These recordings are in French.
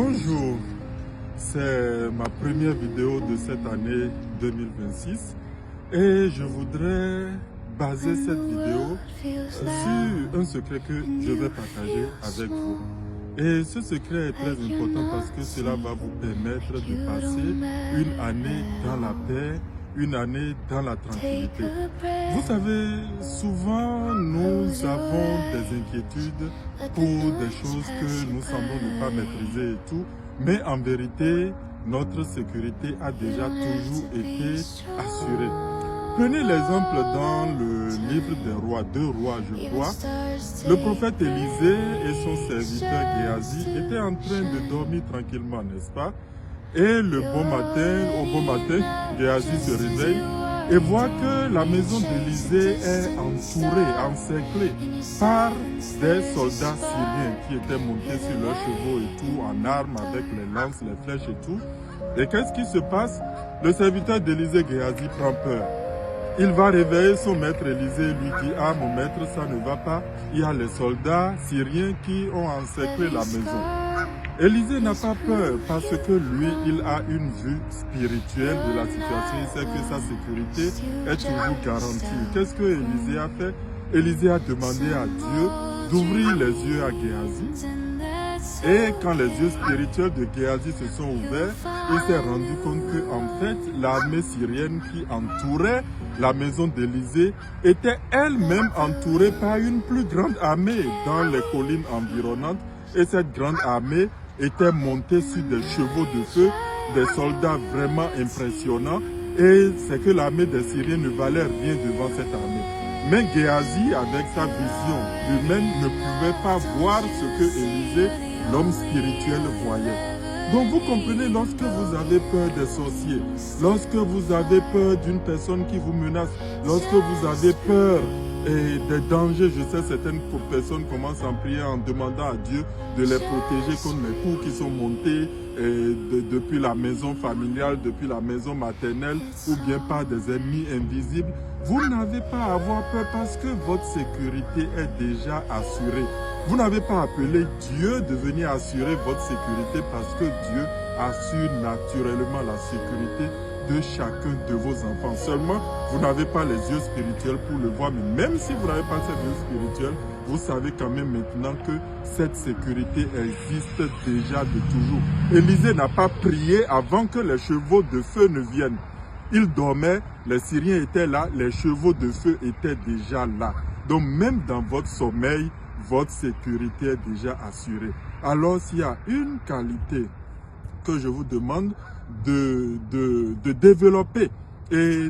Bonjour, c'est ma première vidéo de cette année 2026 et je voudrais baser cette vidéo sur un secret que je vais partager avec vous. Et ce secret est très important parce que cela va vous permettre de passer une année dans la paix, une année dans la tranquillité. Vous savez, souvent nous avons des inquiétudes pour des choses que nous semblons ne pas maîtriser et tout, mais en vérité, notre sécurité a déjà toujours été assurée. Prenez l'exemple dans le livre des rois, 2 rois, je crois. Le prophète Élisée et son serviteur Géasi étaient en train de dormir tranquillement, n'est-ce pas? Et le au bon matin, Géasi se réveille et voit que la maison d'Élisée est entourée, encerclée par des soldats syriens qui étaient montés sur leurs chevaux et tout, en armes, avec les lances, les flèches et tout. Et qu'est-ce qui se passe? Le serviteur d'Élisée, Géasi, prend peur. Il va réveiller son maître Élisée et lui dit « Ah, mon maître, ça ne va pas. Il y a les soldats syriens qui ont encerclé la maison. » Élisée n'a pas peur parce que lui, il a une vue spirituelle de la situation. Il sait que sa sécurité est toujours garantie. Qu'est-ce que Élisée a fait? Élisée a demandé à Dieu d'ouvrir les yeux à Géasi. Et quand les yeux spirituels de Géasi se sont ouverts, il s'est rendu compte que en fait, l'armée syrienne qui entourait la maison d'Élisée était elle-même entourée par une plus grande armée dans les collines environnantes. Et cette grande armée était montée sur des chevaux de feu, des soldats vraiment impressionnants. Et c'est que l'armée des Syriens ne valait rien devant cette armée. Mais Géasi, avec sa vision humaine, ne pouvait pas voir ce que Élisée, l'homme spirituel, voyait. Donc vous comprenez, lorsque vous avez peur des sorciers, lorsque vous avez peur d'une personne qui vous menace, lorsque vous avez peur des dangers, je sais certaines personnes commencent à prier en demandant à Dieu de les protéger contre les coups qui sont montés depuis la maison familiale, depuis la maison maternelle ou bien par des ennemis invisibles. Vous n'avez pas à avoir peur parce que votre sécurité est déjà assurée. Vous n'avez pas appelé Dieu de venir assurer votre sécurité parce que Dieu assure naturellement la sécurité de chacun de vos enfants. Seulement, vous n'avez pas les yeux spirituels pour le voir, mais même si vous n'avez pas ces yeux spirituels, vous savez quand même maintenant que cette sécurité existe déjà de toujours. Élisée n'a pas prié avant que les chevaux de feu ne viennent. Il dormait, les Syriens étaient là, les chevaux de feu étaient déjà là. Donc même dans votre sommeil, votre sécurité est déjà assurée. Alors s'il y a une qualité que je vous demande de développer et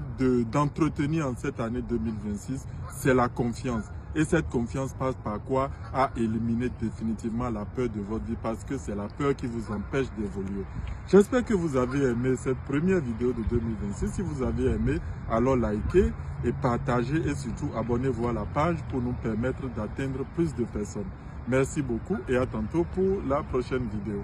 d'entretenir en cette année 2026, c'est la confiance. Et cette confiance passe par quoi? À éliminer définitivement la peur de votre vie parce que c'est la peur qui vous empêche d'évoluer. J'espère que vous avez aimé cette première vidéo de 2026. Si vous avez aimé, alors likez et partagez et surtout abonnez-vous à la page pour nous permettre d'atteindre plus de personnes. Merci beaucoup et à tantôt pour la prochaine vidéo.